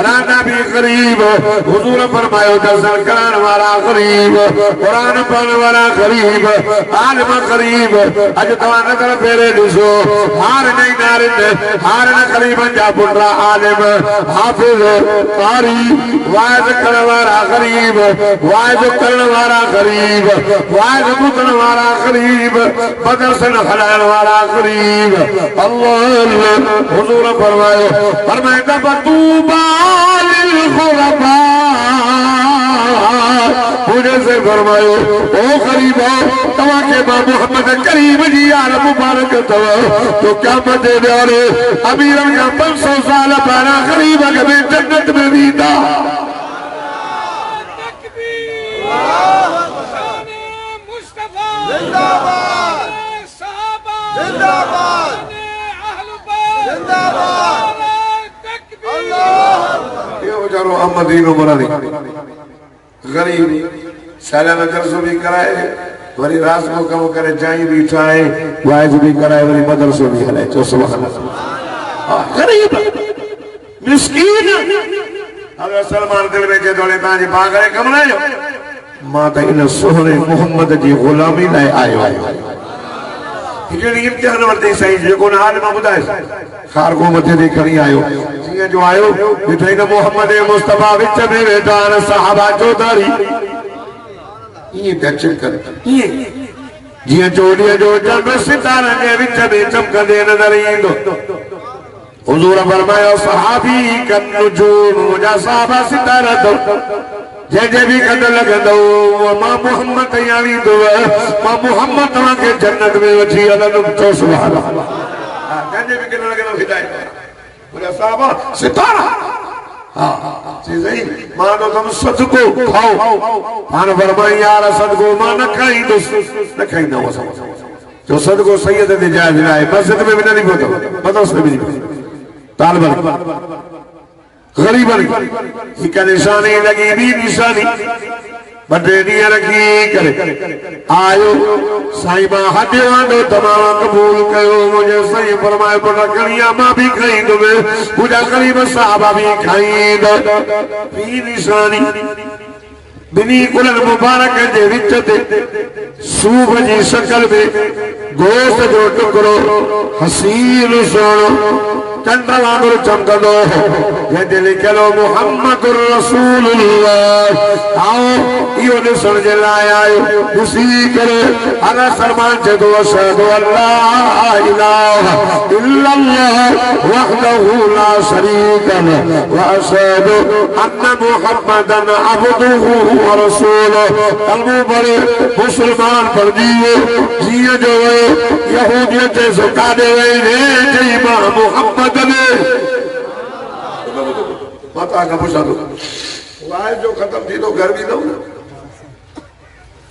राना बि गरीब हुजूर फरमायो दर्शन करण वारा गरीब क़ुरान पढ़ण वारा गरीब आलिम गरीब अज तव्हां नज़र फेरे ॾिसो हार नहीं नारिन हार न गरीबन जा पुटरा आलिम हाफिज कारी वाइज करण वारा गरीब वाइज करण वारा गरीब वाइज ॿुधण वारा गरीब मदरसन हलाइण वारा गरीब अल्लाह हुजूर फरमाईंदा बतूबा लिल गुरबा मुझे से फरमायो ओ गरीबो तवा के मोहम्मद करीम जी यार मुबारक तवा तो क्या मजे प्यारे अमीरन का 500 साल पहला गरीब के जन्नत में भी था मुस्तफा जिंदाबाद सहाबा जिंदाबाद अहले बैत जिंदाबाद तकबीर अल्लाह ये बेचारो अहमदीन उमरानी गरीब सालाना दरसो भी कराए वरी रात को कम करे जाई भी ठाए वाइज भी कराए वरी मदरसो भी हलाए तो सुभान अल्लाह गरीब मिस्कीन अगर सलमान दिल में के दोले ताजी पागले कम लायो मां त इन सोहणे मोहम्मद जी गुलामी लाइ आयो आहियां। हिकिड़ी इम्तिहान वरितई साईं जेको न हाल मां ॿुधाए ख़ारगो मथे ते खणी आयो जीअं जो आयो ॾिठई न मोहम्मद मुस्तफा विच में वेठा आहिनि सहाबा चौधारी ईअं पिया चिमकनि ईअं जीअं चोॾीअ जो चंड सितारनि जे विच में चमकंदे नज़र ईंदो। हुज़ूर फरमायो सहाबी कन नुजूम मुंहिंजा साहबा सितारा अथव जंहिंजे बि कद लॻंदो मां मोहम्मद याणींदुव मां मोहम्मद तव्हांखे जन्नत में वठी हलंदुमि तो सुभाणे जंहिंजे बि कद लॻंदो हिदायत मुंहिंजा साहबा सितारा मां तो तुम सदको खाओ हाणे फरमाई यार सदको मां न खाईंदुसि न खाईंदो जो सदको सैयद ते जाइज़ न आहे मस्जिद में बि न ॾिबो अथव मदरसे में बि तालिबन गरीबन हिक निशानी लगी ॿी निशानी ॿ टे ॾींहं रखी करे आयो साईं मां हॾियो आंदो तमामु क़बूल कयो मुंहिंजे साईं फरमाए पुट खणी मां बि खाईंदुमि मुंहिंजा ग़रीब साहबा बि खाईंदा। ॿी निशानी बिनी कुलनि मुबारक जे विच ते सूफ जी शकल में गोश्त जो टुकड़ो हसीन सुहिणो चंड वांगुरु चमकंदो जंहिंते लिखियलु मुहम्मदुर रसूलुल्लाह आओ इहो ॾिसण जे लाइ आयो ॾिसी करे अना सलमान चए थो अशहदु अल्ला इलाहा इल्लल्लाह वहदहु ला शरीका लहु व अशहदु अन्न मुहम्मदन अब्दुहु व रसूलुहु कलमो पढ़े मुस्लमान बणिजी वियो जीअं जो यहूदियत जे ज़काते वई चई मां मुहम्मद माता का पूछा तो वाह जो खत्म थी तो घर भी दो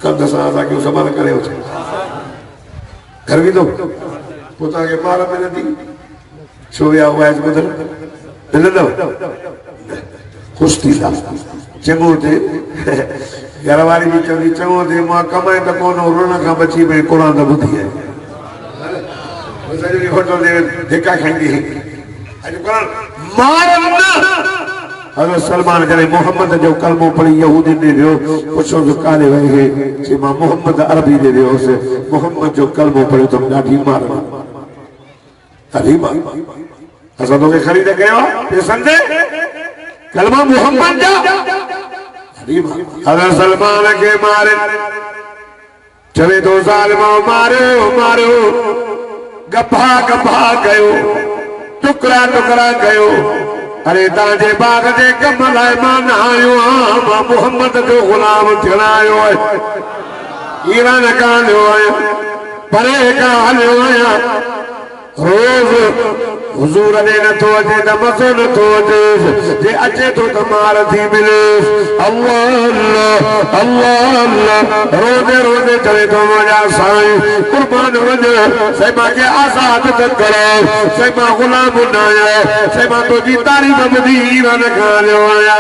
कब दसा आजा क्यों सवाल करे उसे घर भी दो पोता के मार में नदी सोया हुआ है बदल दिल दो खुश थी ला चंगो थे घरवारी भी चंगी चंगो थे मां कमाए तो कोनो रोना का बची में कुरान दा बुद्धि है सॼी होटल दे धिका खाईंदी अॼु कुरान मारन हज़रत सलमान करे मोहम्मद जो कलमो पढ़ी यहूदी ने दियो पुछो जो काले वई है जे मां मोहम्मद अरबी दे दियो से मोहम्मद जो कलमो पढ़ी तो ॾाढी मार ॾाढी मार असां तोखे ख़रीद कयो पैसनि ते कलमा मोहम्मद जा ॾाढी मार हज़रत सलमान के मारे चवे तो ज़ालिमो मारियो मारियो गफा गफा कयो टुकड़ा टुकड़ा कयो अरे ताजे बाग जे कम लाइ मां न आयो आहियां मां मोहम्मद जो गुलाम थियण आयो आहियां ईरान खां हलियो आहियां परे खां हलियो आहियां रोज़ हुजूर ॾे नथो अचे त मज़ो नथो अचे जे अचे थो त मार थी मिले अल्लाह अल्लाह अल्लाह अल्लाह रोज़े रोज़े चवे थो मुंहिंजा साईं कुर्बान वञ साईं मूंखे आज़ाद त कर साईं मां गुलाम न आहियां साईं मां तुंहिंजी तारीफ़ ॿुधी ईरान खां हलियो आहियां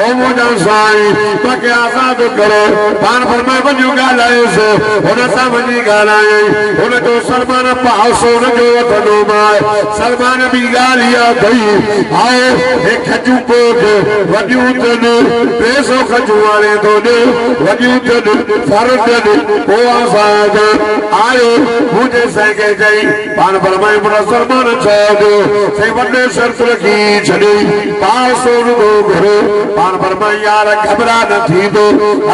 ओ मुंहिंजा साईं मूंखे आज़ाद कर पाण फरमाए वञो ॻाल्हायोसि हुन सां वञी ॻाल्हायई हुन जो सलमान पासो हुनजो वठंदो मां सलमान भी गालिया गई आओ एक खजू पोट वडियूं तन पैसो खजू वाले तो ने वडियूं तन फरदन ओ आजाद आयो मुझे सके गई पान फरमाए बड़ा सलमान छादो से वडे शर्त रखी छड़ी पासो नो घरे पान फरमाए यार घबरा न थी दो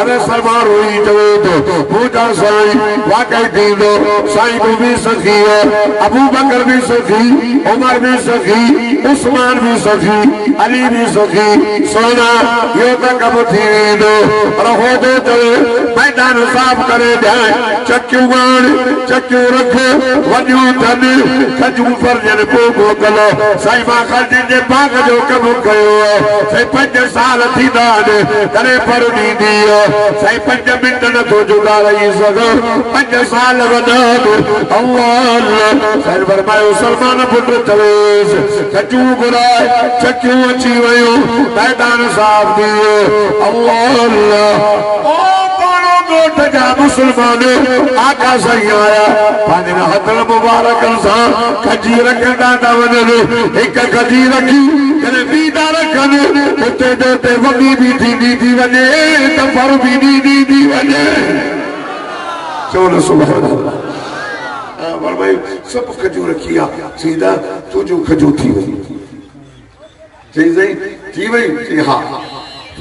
अरे सलमान रोई चवे तो पूजा साईं वाकई थी दो साईं को भी सखी है अबू बकर भी सखी उमर भी सखी उस्मान भी सखी अली भी सखी सोना यो तक कब थी वेंदो पर हो तो चले मैदान साफ करे जाए चक्कियूं गाण चक्कियूं रख वॾियूं धन खजूं फरजन पोइ मोकिलो साईं मां खर्चनि जे बाग जो कमु कयो साईं 5 साल थींदा आहिनि तॾहिं पर ॾींदी साईं 5 मिंट नथो जुदा रही सघो 5 साल वॾा अल्लाह साईं फरमायो सलमान पुट चवे खजूं घुराए चक्कियूं अची वियूं मैदान साफ थी वियो अल्लाह अल्लाह ओ पाणो ॻोठ जा मुस्लमान आका साईं आया पंहिंजे हथनि मुबारकनि सां खजी रखंदा था वञनि हिकु खजी रखी कॾहिं ॿी था रखनि उते वॾी बि थींदी थी वञे त पर बि ॾींदी थी चलो सुभान अल्लाह। भाई सब खजूर किया सीधा तुझो खजू थी वही सही सही थी वही जी हाँ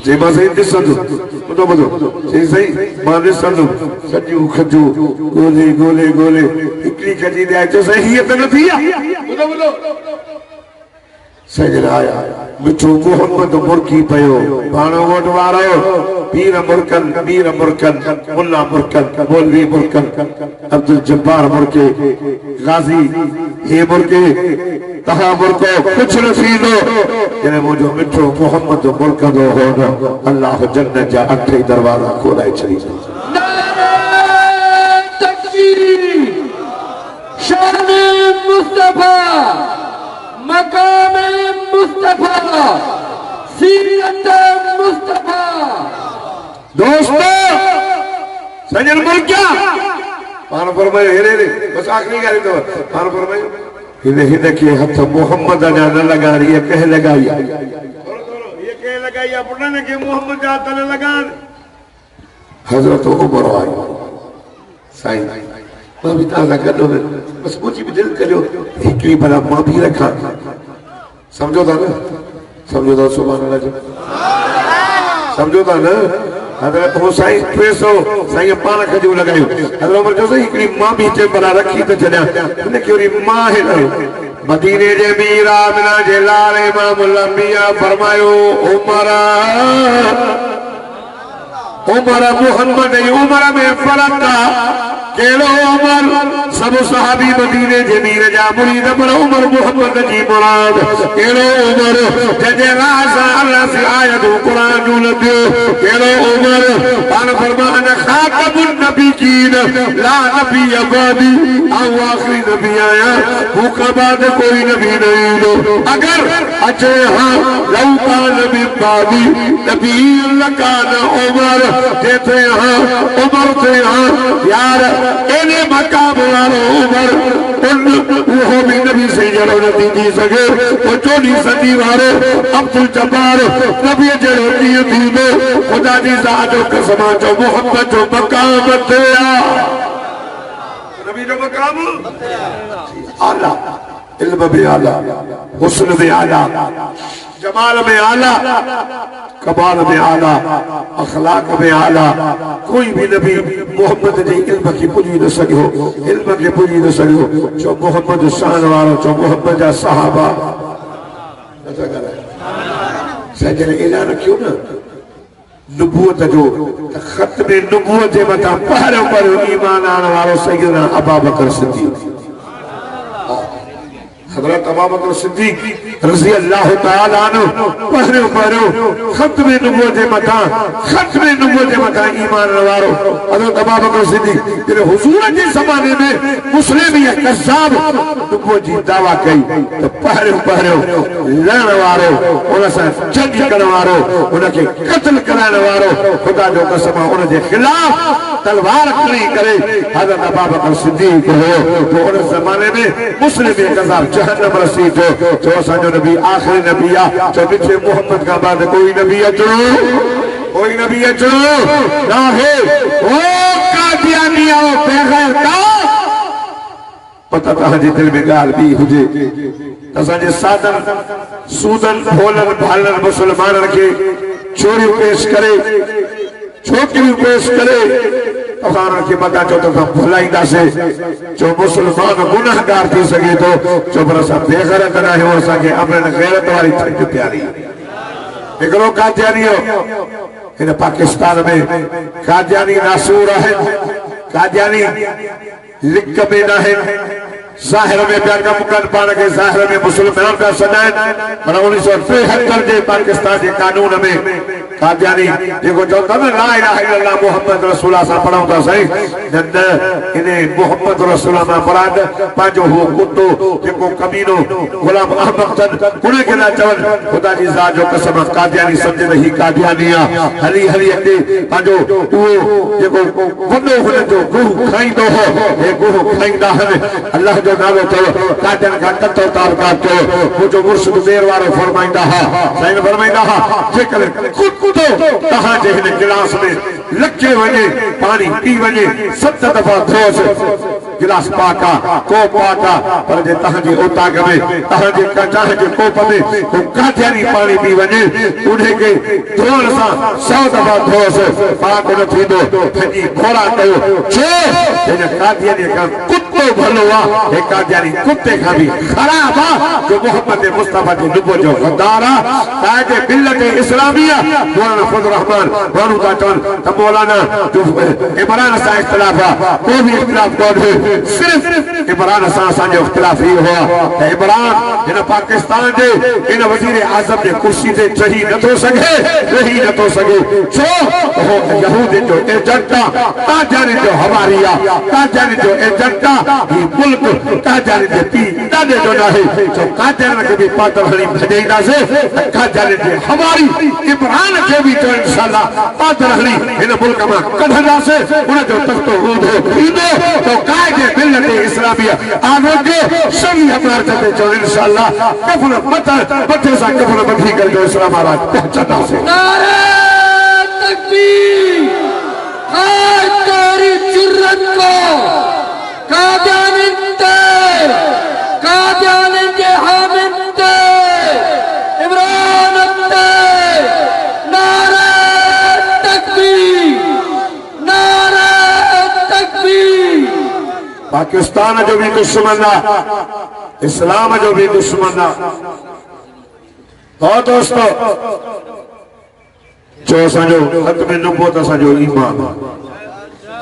जे मां सही ॾिसंदो ॿुधो ॿुधो सही सही मां ॾिसंदो सॼियूं खजू ॻोल्हे ॻोल्हे ॻोल्हे हिकिड़ी खजी ॾियां चयो साईं हीअ त न थी आहे ॿुधो ॿुधो सजन आया मिठो मोहम्मद मुर्की पयो पाण वोट वारो पीर मुर्कन मुल्ला मुर्कन मौलवी मुर्कन अब्दुल जब्बार मुर्के गाजी हे मुर्के तहा मुर्को कुछ न थींदो जने मुझो मिठो मोहम्मद मुर्कंदो हो न अल्लाह जन्नत जा 8 दरवाजा खोलाए छड़ी तकबीर शान मुस्तफा मकाम मुस्तफा सीरत मुस्तफा दोस्तों सजन मुर्किया पान फरमायो हेरे रे बस आखिरी गाली तो पान फरमायो हिने के हथ मोहम्मद जा न लगानी ये कह लगाई ये कह लगाई अपने ने के मोहम्मद जा त न लगान हजरत उमर आई साईं मां भी ताजा गडो बस मुझी भी दिल करियो हिकड़ी भला मां भी रखा समझो था ना सुभान अल्लाह जी समझो था ना हजरत हो साईं पैसो साईं पान खजू लगायो हजरत उमर जो साईं हिकड़ी मां भी चे भला रखी त छड्या ने केरी मां है ना मदीने जे मीर आमिना जे लाल इमामुल अंबिया फरमायो उमर मोहम्मद उमर में फर्क केड़ो उमर सब सहाबी मदीने जे मीर जा मुरीद पर उमर मोहम्मद जी मुराद केड़ो उमर जे राज अल्लाह से आयत कुरान जो लबियो केड़ो उमर पान फरमान खातमुन नबीयीन ला नबी अबादी औ आखिरी नबी आया भूखा बाद कोई नबी नहीं लो अगर अचे हां लौका नबी बादी नबी लकान उमर थे हां उमर थे हां यार एने मकाम वालो उमर वो भी नबी से जड़ो नबी थी सके वो 24 सदी वारो अब्दुल जब्बार नबी जड़ो थी दो खुदा जी ज़ात कसम जो मोहब्बत जो मकाम तेरा नबी जो मकाम आला इल्म में आला हुस्न में आला जमाल में आला कमाल में आला अखलाक में आला कोई भी नबी मोहम्मद जी इल्म की पुजी न सको इल्म के पुजी न सको जो मोहम्मद शान वारो जो मोहम्मद जा सहाबा सजन ऐलान क्यों ना नबूवत जो खत्म नबूवत जे मथा पहरो पर ईमान आने वालो सैयदना अबू बकर सिद्दीक हजरत अबू बकर सिद्दीक रज़ी अल्लाह तआला अन्हु पहरो खत्म नबूवत जे मथा ईमान वारो हजरत अबू बकर सिद्दीक तेरे हुजूर जे ज़माने में मुस्लिम या कज़्ज़ाब नबूवत जी दावा कई तो पहरो लड़न वारो उन से जंग करण वारो उनके कत्ल कराने वारो खुदा जो कसम उन जे खिलाफ तलवार खड़ी करे हजरत अबू बकर सिद्दीक हो तो उन ज़माने में मुस्लिम या कज़्ज़ाब जहन्नम रसी जो असांजो नबी आखिरी नबी आ जो मिठे मोहम्मद का बाद कोई नबी अचो ना है ओ कादियानी आओ पैगैर का पता तहांजे दिल में गाल भी हुजे असांजे सादन सूदन भोलन भालन मुसलमानन के चोरियूं पेश करे छोकिरियूं पेश करे असां के पता चो तो भुलाईंदा से जो मुसलमान गुनाहगार थी सके तो जो पर असां बेगैरत न आहियूं असां के अमन गैरत वाली थी प्यारी एकरो कादियानी इन पाकिस्तान में कादियानी नासूर है कादियानी लिक में न है ज़ाहिर में प्यार का मुकन पान के ज़ाहिर में मुसलमान का सदान पर 1973 जे पाकिस्तान के कानून में कादियानी देखो जो तब ला इलाहा इल्लल्लाह मोहम्मद रसूलुल्लाह सा पढ़ाऊं था सही न इने मोहम्मद रसूलुल्लाह में अपराध पाजो हो कुत्तो जेको कमीनो गुलाम अहमद उन के ना चवन खुदा जी ज़ात जो कसम कादियानी समझ रही कादियानिया हली अते पाजो वो जेको वडो हुन जो गुह खाइंदो हो हे गुह खाइंदा है अल्लाह जो नालो तो कादन का ततो तार का तो वो जो मुर्शिद देर वारो फरमाइंदा हा सही फरमाइंदा हा जेकर कुत तहां जे हिन गिलास में लखे वने पानी पी वने 7 दफा धोस गिलास पाका को पाका पर जे तहांजे ओताग में तहांजे कचांजे कोप में को काठियानी पानी पी वने उन्हें के धोण सा 100 दफा धोस पाक न थींदो फजी घोड़ा कयो छो जे काठियानी का कुत्तो भलो आ हे काठियानी कुत्ते का भी खराब आ जो मोहम्मद मुस्तफा के लुबो जो गद्दारा ताजे मिल्लत इस्लामिया मौलाना फजल रहमान बानू का टन त मौलाना जो इमरान सा इख्तिलाफ आ कोई भी इख्तिलाफ कोन है सिर्फ इमरान सा जो इख्तिलाफ ही हुआ त इमरान इन पाकिस्तान जे इन वजीर आजम जे कुर्सी ते चढ़ी न तो सके रही न तो सके छो हो यहूद जो एजेंट का जाने जो हमारिया का जाने जो एजेंट ये मुल्क का जाने जे पी दादे जो ना है जो का जाने के भी पातर हली भजेदा से का जाने जे हमारी इमरान के भी तो इंशाल्लाह पातर हली इन मुल्क में कढदा से उन जो तख्तो हो खीदो तो काय के मिल्लत इस्लामिया आगे सभी हमार करते जो इंशाल्लाह कफन मथे सा कफन बंधी कर जो इस्लाम महाराज पहुंचना से नारे तकबीर हाय तेरी जुर्रत को कादियानी के हामिद इमरान नारे तकबीर नारे तकबीर पाकिस्तान जो भी दुश्मन इस्लाम जो भी दुश्मन तो दोस्तों जो असांजो हक़ में नबूवत असांजो ईमान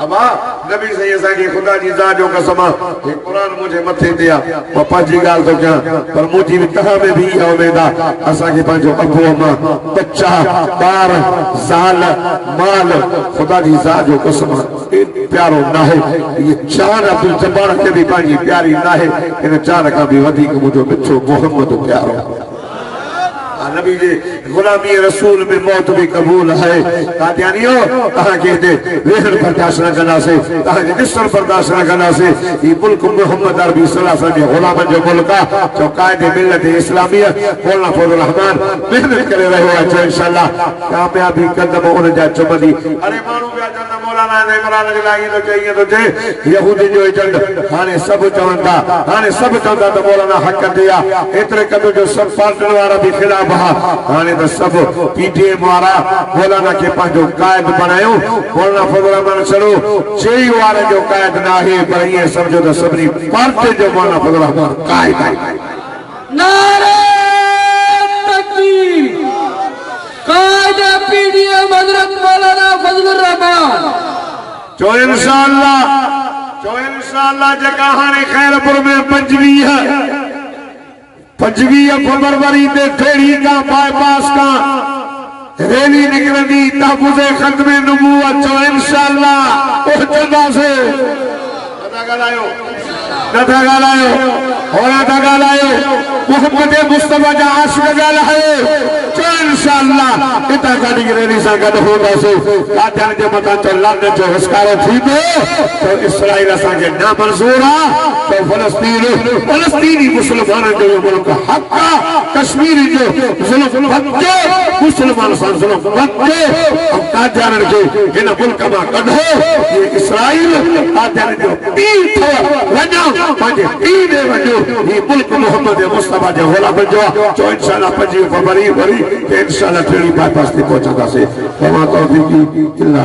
अबा नबी सही असा के खुदा जी ज़ात जो कसम ये कुरान मुझे मथे दिया वो पंजी गाल तो क्या पर मुझी भी तहा में भी है उम्मीदा असा के पंजो अबू अम्मा बच्चा बार साल माल खुदा जी ज़ात जो कसम प्यारो ना है ये चार अब्दुल जब्बार के भी पंजी प्यारी ना है इन चार का भी वधिक मुझो मिठो मोहम्मद प्यारो नबी जे गुलामी रसूल में मौत भी कबूल है कादियानियो कहां के दे रहन बर्दाश्त न करना से कहां के जिस्म बर्दाश्त न करना से ये मुल्क मोहम्मद अरबी सल्लल्लाहु अलैहि वसल्लम गुलाम जो मुल्क जो कायदे मिल्लत इस्लामिया मौलाना फजल रहमान मेहनत करे रहो है इंशाल्लाह कामयाबी कदम उन जा चुमदी अरे मानू बया जन मौलाना ने इमरान जे लाई तो चाहिए तो जे यहूदी जो एजेंट हाने सब चवंदा हाने सब चवंदा तो मौलाना हक दिया एतरे कदो जो सब पार्टनर वाला भी खिलाफ हाने तो सब पीटीएम वाला मौलाना के पांचो कायद बनायो मौलाना फजल रहमान चलो चई वाले जो कायद ना है पर ये समझो तो सबनी पार्टी जो मौलाना फजल रहमान कायद है नारे तकबीर कायद पीटीएम हजरत मौलाना फजल रहमान जो इंशाअल्लाह जगह हाने खैरपुर में 25 फरवरी ते टेढ़ी का बाईपास का रैली निकलनी तहफुज़े खत्म नबूवत जो इंशाअल्लाह पहुंचदा से नथा गालायो मोहम्मद मुस्तफा जा आशिक गालायो जो इंशाअल्लाह इता गाड़ी रैली सा गड होदा से काठन जे मथा तो लाने जो हस्कारो थींदो तो इस्राइल असा के ना मंजूर आ तो फलस्तीनी मुसलमान जो मुल्क हक कश्मीर जो जुल्म हक मुसलमान सा जुल्म हक हम काठन के इन मुल्क में कढो ये इस्राइल काठन जो पीठ वजो पांजे पीठ वजो ये मुल्क मोहम्मद मुस्तफा जो होला बजो जो इंशाअल्लाह 25 फरवरी इंशाअल्लाह टेढ़ी बाईपास ते पहुंचदा से तमाम तौफीक इल्ला